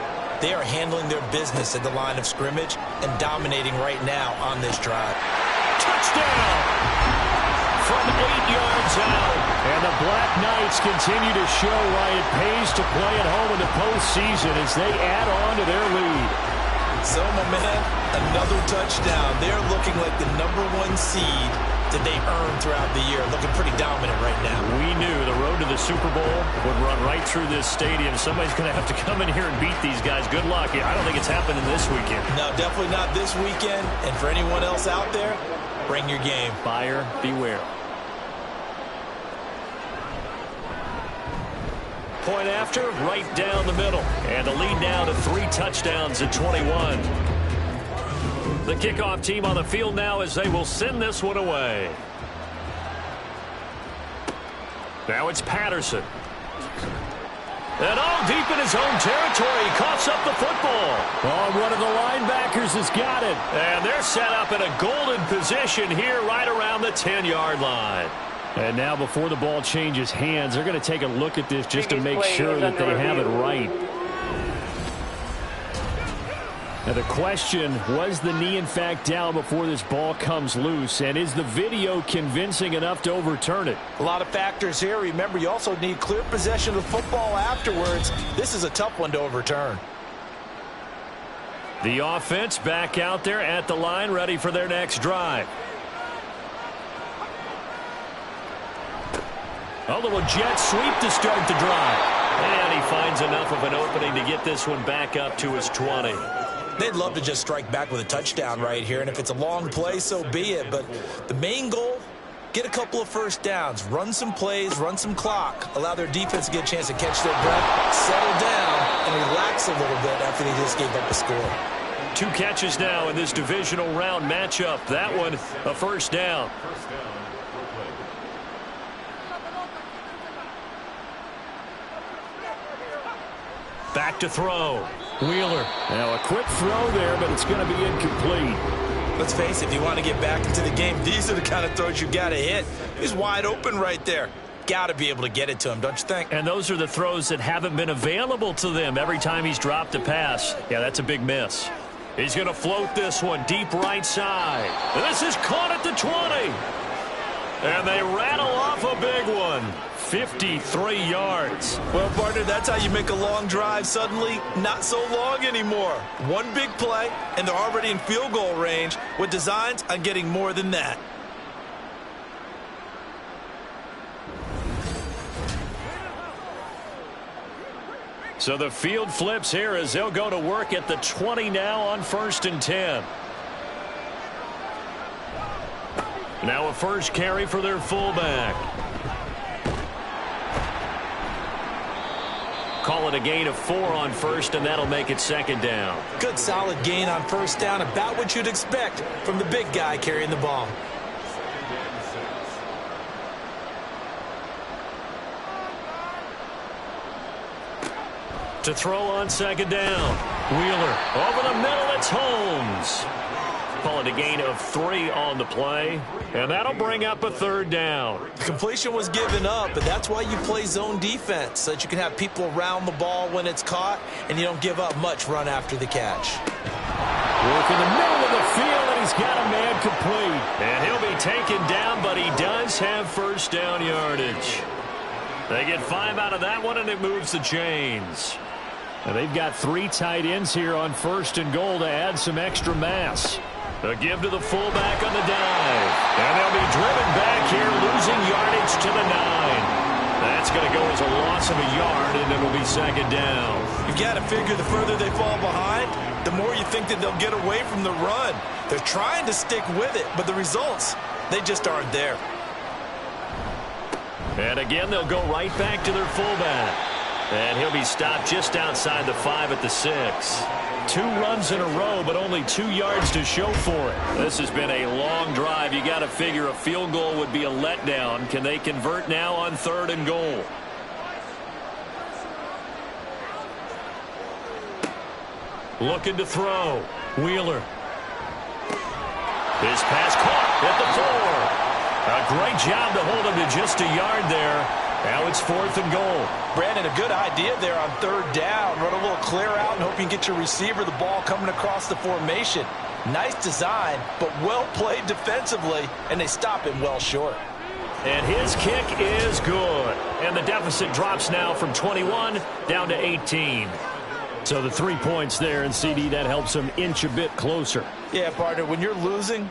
S2: They are handling their business at the line of scrimmage and dominating right now on this drive.
S1: Touchdown! From 8 yards out. And the Black Knights continue to show why it pays to play at home in the postseason as they add on to their lead.
S2: So, my man, another touchdown. They're looking like the #1 seed that they earned throughout the year. Looking pretty dominant right now.
S1: We knew the road to the Super Bowl would run right through this stadium. Somebody's going to have to come in here and beat these guys. Good luck. I don't think it's happening this weekend.
S2: No, definitely not this weekend. And for anyone else out there, bring your game.
S1: Buyer beware. Point after, right down the middle. And the lead now to 3 touchdowns at 21. The kickoff team on the field now as they will send this one away. Now it's Patterson. And all deep in his own territory, he coughs up the football. Oh, one of the linebackers has got it. And they're set up in a golden position here right around the 10-yard line. And now before the ball changes hands, they're going to take a look at this just to make sure that they have it right. Now the question, was the knee in fact down before this ball comes loose? And is the video convincing enough to overturn it?
S2: A lot of factors here. Remember, you also need clear possession of the football afterwards. This is a tough one to overturn.
S1: The offense back out there at the line, ready for their next drive. A little jet sweep to start the drive. And he finds enough of an opening to get this one back up to his 20.
S2: They'd love to just strike back with a touchdown right here, and if it's a long play, so be it. But the main goal, get a couple of first downs, run some plays, run some clock, allow their defense to get a chance to catch their breath, settle down, and relax a little bit after they just gave up a score.
S1: 2 catches now in this divisional round matchup. That one, a first down. Back to throw. Wheeler. Now a quick throw there, but it's going to be incomplete.
S2: Let's face it, if you want to get back into the game, these are the kind of throws you got to hit. He's wide open right there. Got to be able to get it to him, don't you think?
S1: And those are the throws that haven't been available to them every time he's dropped a pass. Yeah, that's a big miss. He's going to float this one deep right side. This is caught at the 20. And they rattle off a big one. 53 yards.
S2: Well, partner, that's how you make a long drive suddenly not so long anymore. One big play, and they're already in field goal range with designs on getting more than that.
S1: So the field flips here as they'll go to work at the 20 now on 1st and 10. Now a first carry for their fullback. Call it a gain of 4 on first, and that'll make it 2nd down.
S2: Good solid gain on first down, about what you'd expect from the big guy carrying the ball.
S1: To throw on 2nd down. Wheeler over the middle, it's Holmes. Call it a gain of 3 on the play, and that'll bring up a 3rd down.
S2: The completion was given up, but that's why you play zone defense, so that you can have people around the ball when it's caught, and you don't give up much run after the catch.
S1: Work in the middle of the field, and he's got a man complete. And he'll be taken down, but he does have first down yardage. They get 5 out of that one, and it moves the chains. And they've got 3 tight ends here on 1st and goal to add some extra mass. A give to the fullback on the dive. And they'll be driven back to the 9. That's going to go as a loss of a yard, and it'll be second down.
S2: You've got to figure the further they fall behind, the more you think that they'll get away from the run. They're trying to stick with it, but the results, they just aren't there.
S1: And again, they'll go right back to their fullback. And he'll be stopped just outside the 5 at the 6. 2 runs in a row, but only 2 yards to show for it. This has been a long drive. You got to figure a field goal would be a letdown. Can they convert now on 3rd and goal? Looking to throw. Wheeler. His pass caught at the 4. A great job to hold him to just a yard there. Now it's 4th and goal.
S2: Brandon, a good idea there on 3rd down. Run a little clear out and hope you can get your receiver the ball coming across the formation. Nice design, but well played defensively, and they stop him well short.
S1: And his kick is good. And the deficit drops now from 21 down to 18. So the 3 points there, and CD, that helps him inch a bit closer.
S2: Yeah, partner, when you're losing,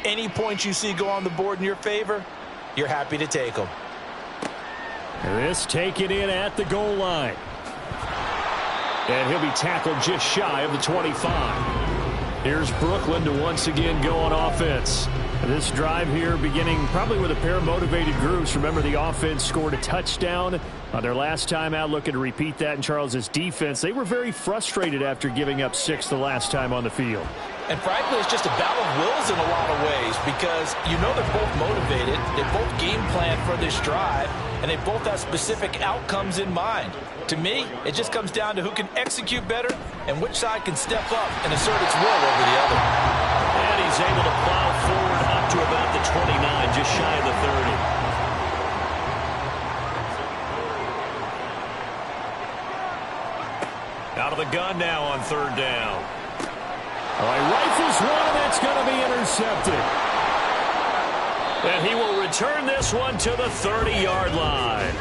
S2: any points you see go on the board in your favor, you're happy to take them.
S1: This taken in at the goal line. And he'll be tackled just shy of the 25. Here's Brooklyn to once again go on offense. This drive here beginning probably with a pair of motivated groups. Remember, the offense scored a touchdown on their last time out, looking to repeat that in Charles's defense. They were very frustrated after giving up 6 the last time on the field.
S2: And frankly, it's just a battle of wills in a lot of ways because you know they're both motivated, they both game plan for this drive, and they both have specific outcomes in mind. To me, it just comes down to who can execute better and which side can step up and assert its will over the other.
S1: And he's able to plow forward up to about the 29, just shy of the 30. Out of the gun now on 3rd down. All right, rifles one, and that's going to be intercepted. And he will return this one to the 30-yard line.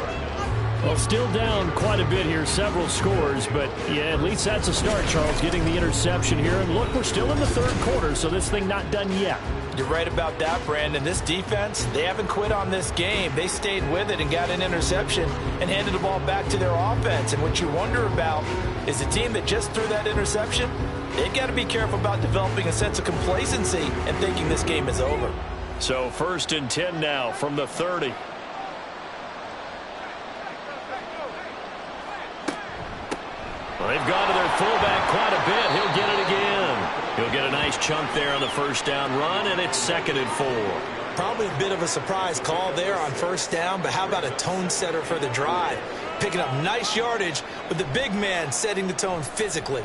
S1: Well, still down quite a bit here, several scores, but yeah, at least that's a start, Charles, getting the interception here. And look, we're still in the 3rd quarter, so this thing not done yet.
S2: You're right about that, Brandon. This defense, they haven't quit on this game. They stayed with it and got an interception and handed the ball back to their offense. And what you wonder about is the team that just threw that interception, they've got to be careful about developing a sense of complacency and thinking this game is over.
S1: So 1st and 10 now from the 30. Well, they've gone to their fullback quite a bit. He'll get it again. He'll get a nice chunk there on the 1st down run, and it's 2nd and 4.
S2: Probably a bit of a surprise call there on 1st down, but how about a tone setter for the drive? Picking up nice yardage with the big man setting the tone physically.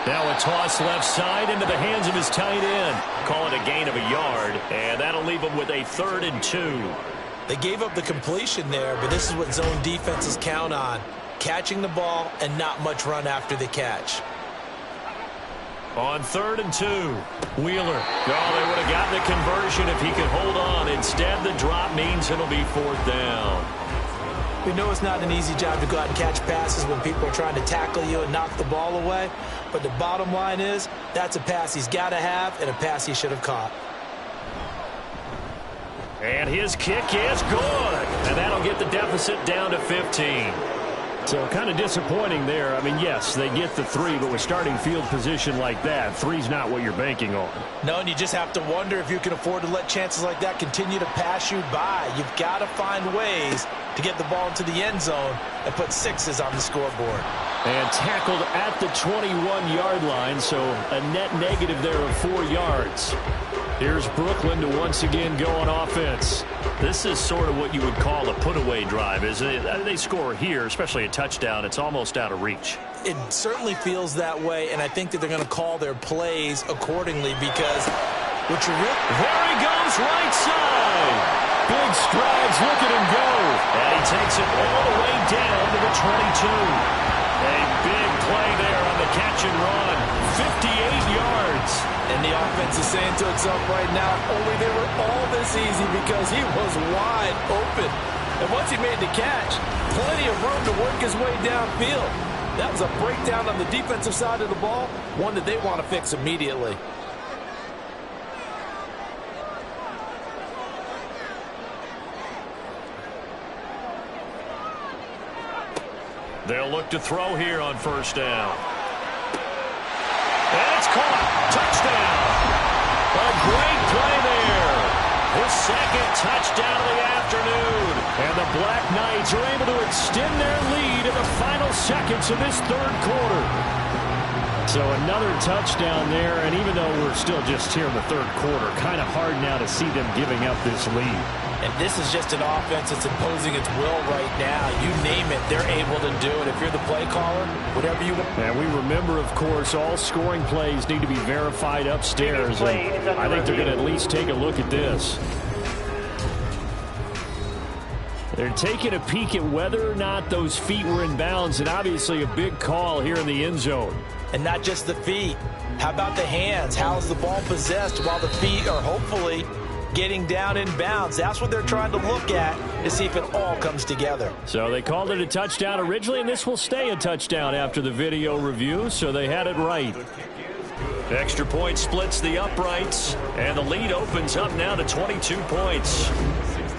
S1: Now a toss left side into the hands of his tight end. Call it a gain of a yard, and that'll leave him with a 3rd and 2.
S2: They gave up the completion there, but this is what zone defenses count on. Catching the ball and not much run after the catch.
S1: On 3rd and 2, Wheeler. Oh, they would have gotten the conversion if he could hold on. Instead, the drop means it'll be 4th down.
S2: We know it's not an easy job to go out and catch passes when people are trying to tackle you and knock the ball away. But the bottom line is, that's a pass he's got to have and a pass he should have caught.
S1: And his kick is good. And that'll get the deficit down to 15. So kind of disappointing there. I mean, yes, they get the 3, but with starting field position like that, 3's not what you're banking on.
S2: No, and you just have to wonder if you can afford to let chances like that continue to pass you by. You've got to find ways to get the ball into the end zone and put 6s on the scoreboard.
S1: And tackled at the 21-yard line, so a net negative there of 4 yards. Here's Brooklyn to once again go on offense. This is sort of what you would call a put-away drive, isn't it? They score here, especially a touchdown. It's almost out of reach.
S2: It certainly feels that way, and I think that they're going to call their plays accordingly because what you really...
S1: There he goes, right side. Big strides, look at him go. And he takes it all the way down to the 22. A big play there on the catch and run. 58 yards.
S2: And the offense is saying to itself right now, only they were all this easy because he was wide open. And once he made the catch, plenty of room to work his way downfield. That was a breakdown on the defensive side of the ball, one that they want to fix immediately.
S1: They'll look to throw here on first down. And it's caught. Touchdown. A great play there. His second touchdown of the afternoon. And the Black Knights are able to extend their lead in the final seconds of this third quarter. So another touchdown there, and even though we're still just here in the third quarter, kind of hard now to see them giving up this lead.
S2: And this is just an offense that's imposing its will right now. You name it, they're able to do it. If you're the play caller, whatever you want.
S1: And we remember, of course, all scoring plays need to be verified upstairs. And I think they're going to at least take a look at this. They're taking a peek at whether or not those feet were in bounds, and obviously a big call here in the end zone.
S2: And not just the feet. How about the hands? How is the ball possessed while the feet are hopefully getting down in bounds? That's what they're trying to look at to see if it all comes together.
S1: So they called it a touchdown originally, and this will stay a touchdown after the video review, so they had it right. Extra point splits the uprights, and the lead opens up now to 22 points.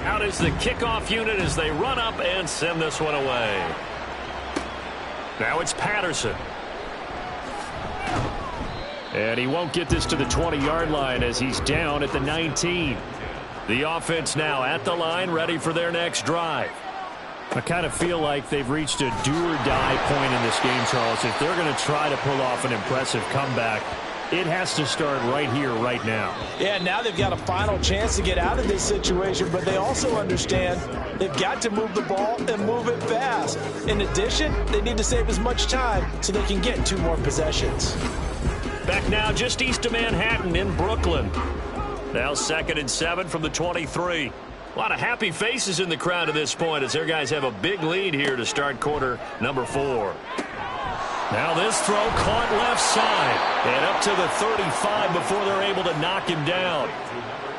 S1: Out is the kickoff unit as they run up and send this one away. Now it's Patterson. And he won't get this to the 20-yard line as he's down at the 19. The offense now at the line, ready for their next drive. I kind of feel like they've reached a do-or-die point in this game, Charles. If they're going to try to pull off an impressive comeback, it has to start right here, right now.
S2: Yeah, now they've got a final chance to get out of this situation, but they also understand they've got to move the ball and move it fast. In addition, they need to save as much time so they can get 2 more possessions.
S1: Back now just east of Manhattan in Brooklyn. Now 2nd and 7 from the 23. A lot of happy faces in the crowd at this point as their guys have a big lead here to start quarter number 4. Now this throw caught left side and up to the 35 before they're able to knock him down.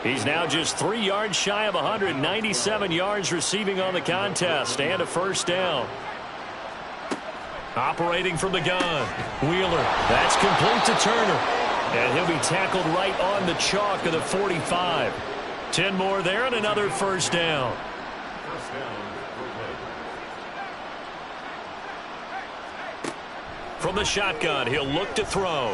S1: He's now just 3 yards shy of 197 yards receiving on the contest and a first down. Operating from the gun, Wheeler. That's complete to Turner. And he'll be tackled right on the chalk of the 45. 10 more there and another first down. From the shotgun, he'll look to throw.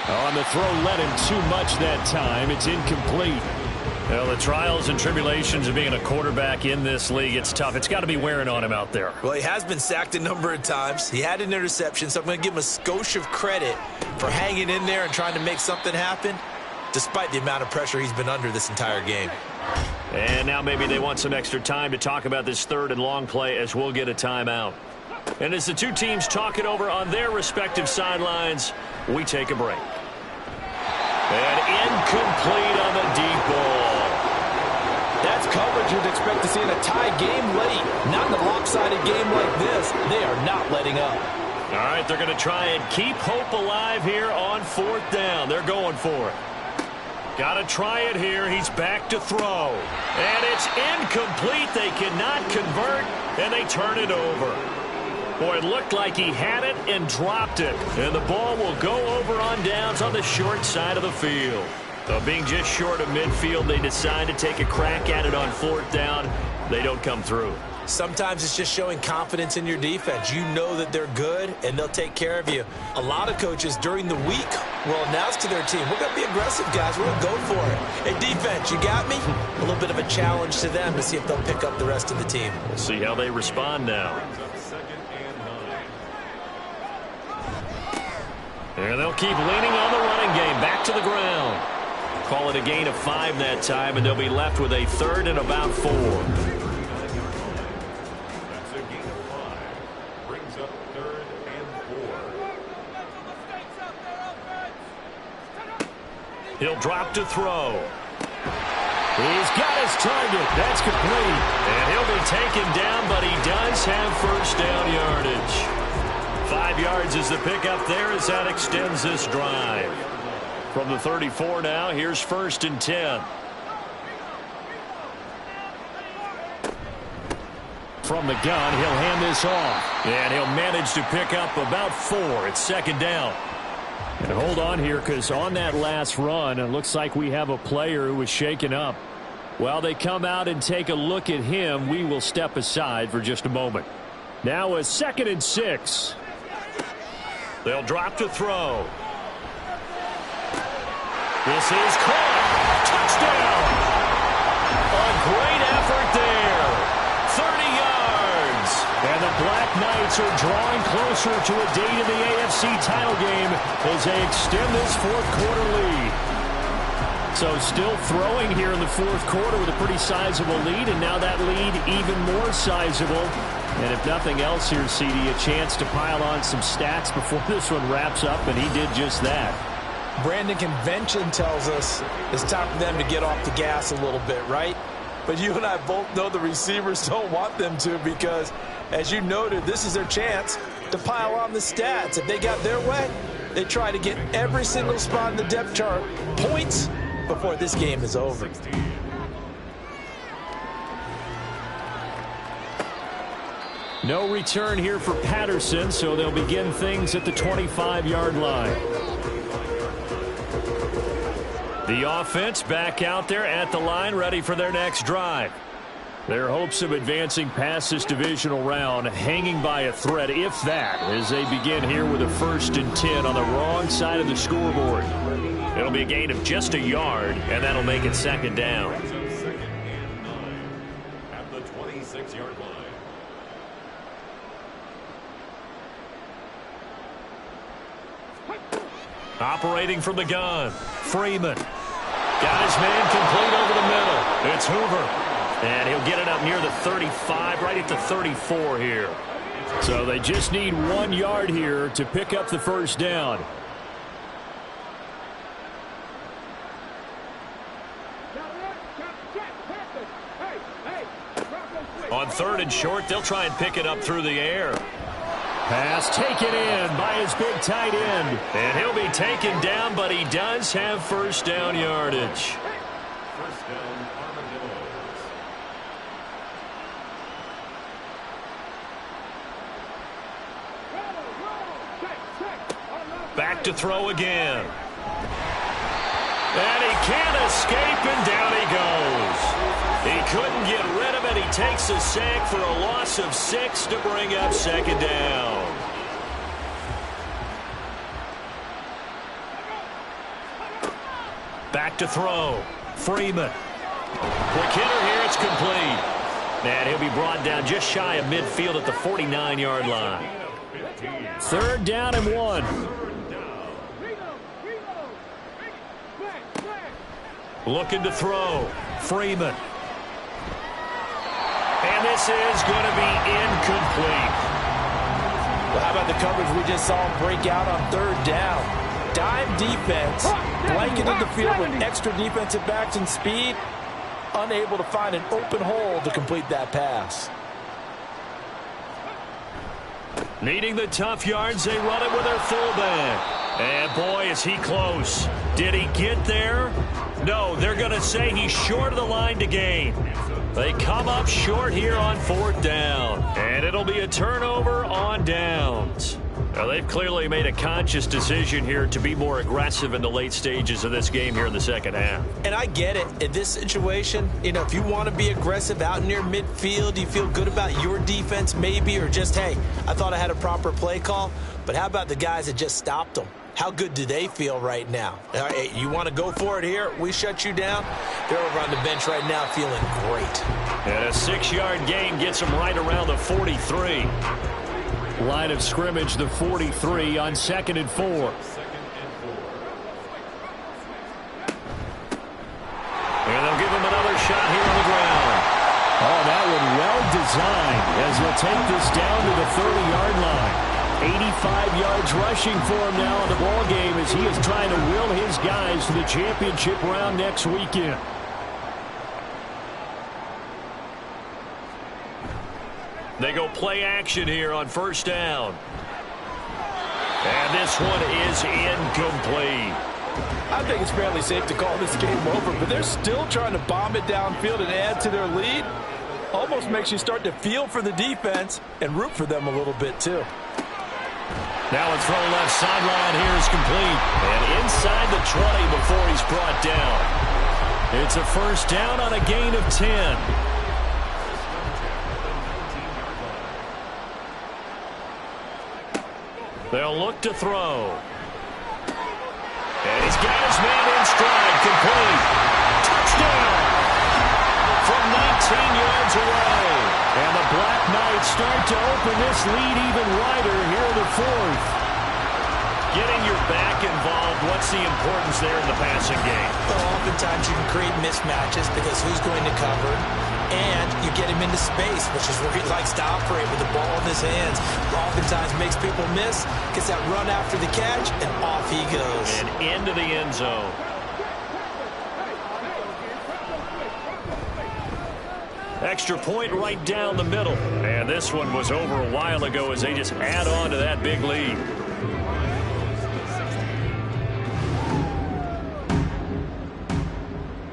S1: On the throw, led him too much that time. It's incomplete. Well, the trials and tribulations of being a quarterback in this league, it's tough. It's got to be wearing on him out there.
S2: Well, he has been sacked a number of times. He had an interception, so I'm going to give him a skosh of credit for hanging in there and trying to make something happen, despite the amount of pressure he's been under this entire game.
S1: And now maybe they want some extra time to talk about this 3rd and long play as we'll get a timeout. And as the two teams talk it over on their respective sidelines, we take a break. And incomplete on the deep ball.
S2: That's coverage you'd expect to see in a tie game late. Not in a lopsided game like this. They are not letting up.
S1: All right, they're going to try and keep hope alive here on 4th down. They're going for it. Got to try it here. He's back to throw. And it's incomplete. They cannot convert, and they turn it over. Boy, it looked like he had it and dropped it. And the ball will go over on downs on the short side of the field. So being just short of midfield, they decide to take a crack at it on 4th down. They don't come through.
S2: Sometimes it's just showing confidence in your defense. You know that they're good, and they'll take care of you. A lot of coaches during the week will announce to their team, we're going to be aggressive, guys. We're going to go for it. Hey, defense, you got me? A little bit of a challenge to them to see if they'll pick up the rest of the team.
S1: We'll see how they respond now. And they'll keep leaning on the running game. Back to the ground. Call it a gain of 5 that time, and they'll be left with a 3rd and about 4.
S3: That's a gain of 5. Brings up 3rd and 4.
S1: He'll drop to throw. He's got his target. That's complete. And he'll be taken down, but he does have first down yardage. 5 yards is the pickup there as that extends this drive. From the 34 now, here's 1st and 10. From the gun, he'll hand this off. And he'll manage to pick up about 4. It's 2nd down. And hold on here, because on that last run, it looks like we have a player who was shaken up. While they come out and take a look at him, we will step aside for just a moment. Now a 2nd and 6. They'll drop to throw. This is caught. Touchdown. A great effort there. 30 yards. And the Black Knights are drawing closer to a date in the AFC title game as they extend this 4th quarter lead. So still throwing here in the 4th quarter with a pretty sizable lead, and now that lead even more sizable. And if nothing else here, CD, a chance to pile on some stats before this one wraps up, and he did just that.
S2: Brandon, convention tells us it's time for them to get off the gas a little bit, right? But you and I both know the receivers don't want them to because, as you noted, this is their chance to pile on the stats. If they got their way, they try to get every single spot in the depth chart points before this game is over.
S1: No return here for Patterson, so they'll begin things at the 25-yard line. The offense back out there at the line, ready for their next drive. Their hopes of advancing past this divisional round hanging by a thread, if that, as they begin here with a 1st and 10 on the wrong side of the scoreboard. It'll be a gain of just a yard, and that'll make it 2nd down.
S3: 2nd and 9 at the 26-yard line.
S1: Operating from the gun, Freeman. Got his man complete over the middle. It's Hoover. And he'll get it up near the 35, right at the 34 here. So they just need 1 yard here to pick up the 1st down. On 3rd and short, they'll try and pick it up through the air. Pass taken in by his big tight end. And he'll be taken down, but he does have 1st down yardage.
S3: 1st down, Armadillos.
S1: Back to throw again. And he can't escape, and down he goes. He couldn't get rid of it. He takes a sack for a loss of 6 to bring up 2nd down. Back to throw. Freeman. Quick hitter here. It's complete. And he'll be brought down just shy of midfield at the 49-yard line. 3rd down and 1. Looking to throw. Freeman. And this is going to be incomplete.
S2: Well, how about the coverage we just saw him break out on 3rd down? Dime defense, blanketed the field with extra defensive backs and speed, unable to find an open hole to complete that pass.
S1: Needing the tough yards, they run it with their fullback. And boy, is he close. Did he get there? No, they're going to say he's short of the line to gain. They come up short here on 4th down. And it'll be a turnover on downs. Now, they've clearly made a conscious decision here to be more aggressive in the late stages of this game here in the 2nd half.
S2: And I get it. In this situation, you know, if you want to be aggressive out near midfield, you feel good about your defense maybe, or just, hey, I thought I had a proper play call. But how about the guys that just stopped them? How good do they feel right now? Hey, you want to go for it here? We shut you down? They're over on the bench right now feeling great.
S1: And a 6-yard gain gets them right around the 43. Line of scrimmage, the 43 on 2nd and 4. And they'll give him another shot here on the ground. Oh, that one well designed as they'll take this down to the 30-yard line. 85 yards rushing for him now in the ball game as he is trying to will his guys to the championship round next weekend. They go play action here on 1st down. And this one is incomplete.
S2: I think it's fairly safe to call this game over, but they're still trying to bomb it downfield and add to their lead. Almost makes you start to feel for the defense and root for them a little bit too.
S1: Now a throw left sideline here is complete. And inside the 20 before he's brought down. It's a first down on a gain of 10. They'll look to throw. And he's got his man in stride. Complete. Touchdown. From 19 yards away. And the Black Knights start to open this lead even wider here in the fourth. Getting your back involved, what's the importance there in the passing game?
S2: Well, oftentimes you can create mismatches because who's going to cover, and you get him into space, which is where he likes to operate with the ball in his hands. Oftentimes makes people miss, gets that run after the catch, and off he goes.
S1: And into the end zone. Extra point right down the middle. And this one was over a while ago as they just add on to that big lead.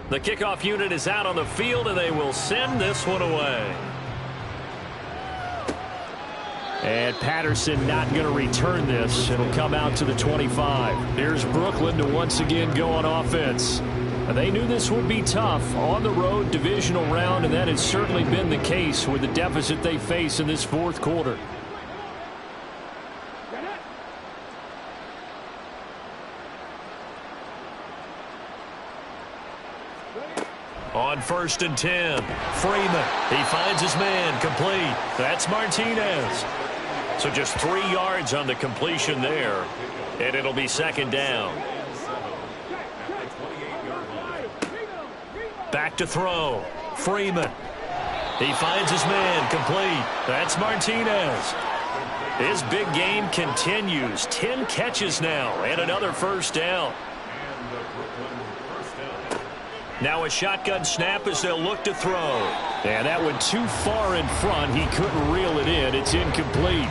S1: The kickoff unit is out on the field, and they will send this one away. And Patterson not going to return this. It'll come out to the 25. Here's Brooklyn to once again go on offense. They knew this would be tough on the road, divisional round, and that has certainly been the case with the deficit they face in this fourth quarter. On 1st and 10, Freeman. He finds his man, complete. That's Martinez. So just 3 yards on the completion there, and it'll be second down. Back to throw. Freeman. He finds his man, complete. That's Martinez. His big game continues. 10 catches now, and another first down. Now a shotgun snap as they'll look to throw. And that went too far in front. He couldn't reel it in. It's incomplete.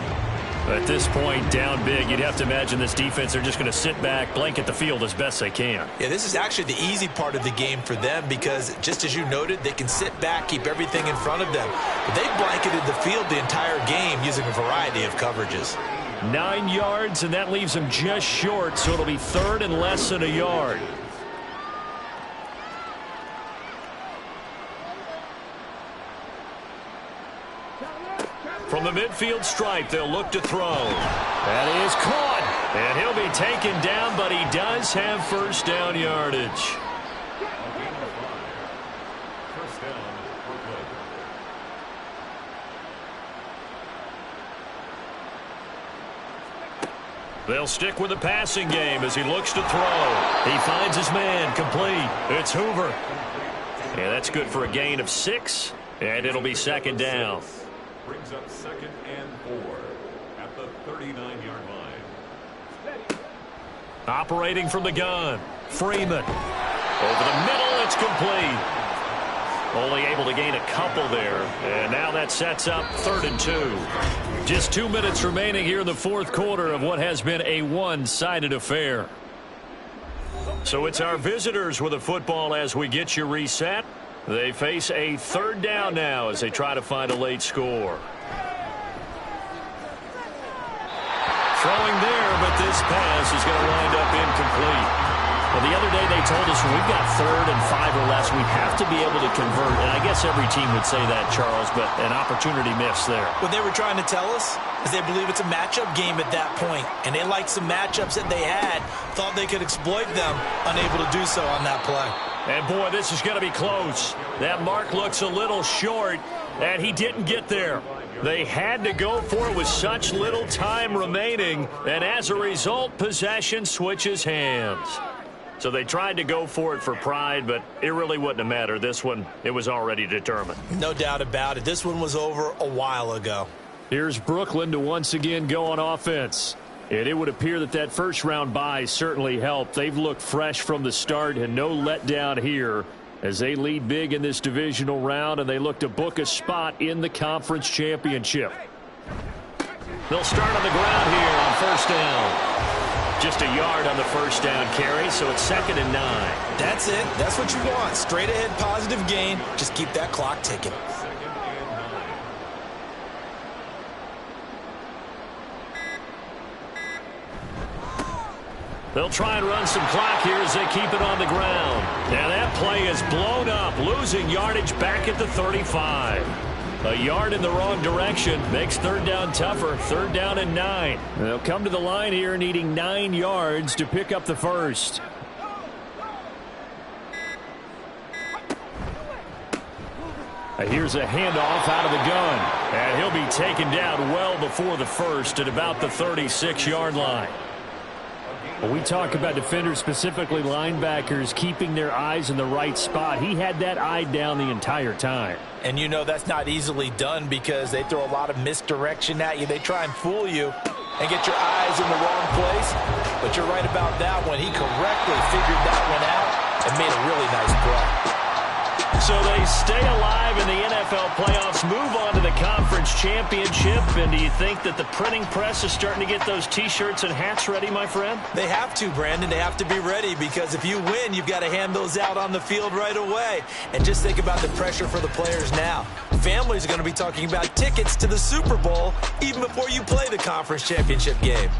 S1: At this point, down big, you'd have to imagine this defense, they're just going to sit back, blanket the field as best they can.
S2: Yeah, this is actually the easy part of the game for them because, just as you noted, they can sit back, keep everything in front of them. But they blanketed the field the entire game using a variety of coverages.
S1: 9 yards, and that leaves them just short, so it'll be third and less than a yard. From the midfield stripe, they'll look to throw. That is caught. And he'll be taken down, but he does have first down yardage.
S3: First down, Brooklyn.
S1: They'll stick with the passing game as he looks to throw. He finds his man, complete. It's Hoover. And that's good for a gain of 6, and it'll be second down.
S3: Brings up 2nd and 4 at the 39-yard line.
S1: Operating from the gun, Freeman. Over the middle, it's complete. Only able to gain a couple there. And now that sets up 3rd and 2. Just 2 minutes remaining here in the fourth quarter of what has been a one-sided affair. So it's our visitors with the football as we get you reset. They face a 3rd down now as they try to find a late score. Throwing there, but this pass is going to wind up incomplete. Well, the other day they told us when we've got 3rd and 5 or less, we have to be able to convert. And I guess every team would say that, Charles, but an opportunity missed there.
S2: What they were trying to tell us is they believe it's a matchup game at that point, and they liked some matchups that they had, thought they could exploit them, unable to do so on that play.
S1: And, boy, this is going to be close. That mark looks a little short, and he didn't get there. They had to go for it with such little time remaining, and as a result, possession switches hands. So they tried to go for it for pride, but it really wouldn't have mattered. This one, it was already determined.
S2: No doubt about it. This one was over a while ago.
S1: Here's Brooklyn to once again go on offense. And it would appear that that first-round bye certainly helped. They've looked fresh from the start and no letdown here as they lead big in this divisional round, and they look to book a spot in the conference championship. They'll start on the ground here on first down. Just a yard on the first down carry, so it's 2nd and 9.
S2: That's it. That's what you want. Straight ahead positive gain. Just keep that clock ticking.
S1: They'll try and run some clock here as they keep it on the ground. Now that play is blown up, losing yardage back at the 35. A yard in the wrong direction makes third down tougher. Third down and 9. They'll come to the line here needing 9 yards to pick up the first. Here's a handoff out of the gun. And he'll be taken down well before the first at about the 36-yard line. When we talk about defenders, specifically linebackers, keeping their eyes in the right spot, he had that eye down the entire time.
S2: And you know that's not easily done because they throw a lot of misdirection at you. They try and fool you and get your eyes in the wrong place. But you're right about that one. He correctly figured that one out and made a really nice play.
S1: So they stay alive in the NFL playoffs, move on to the conference championship. And do you think that the printing press is starting to get those T-shirts and hats ready, my friend?
S2: They have to, Brandon. They have to be ready because if you win, you've got to hand those out on the field right away. And just think about the pressure for the players now. Families are going to be talking about tickets to the Super Bowl even before you play the conference championship game.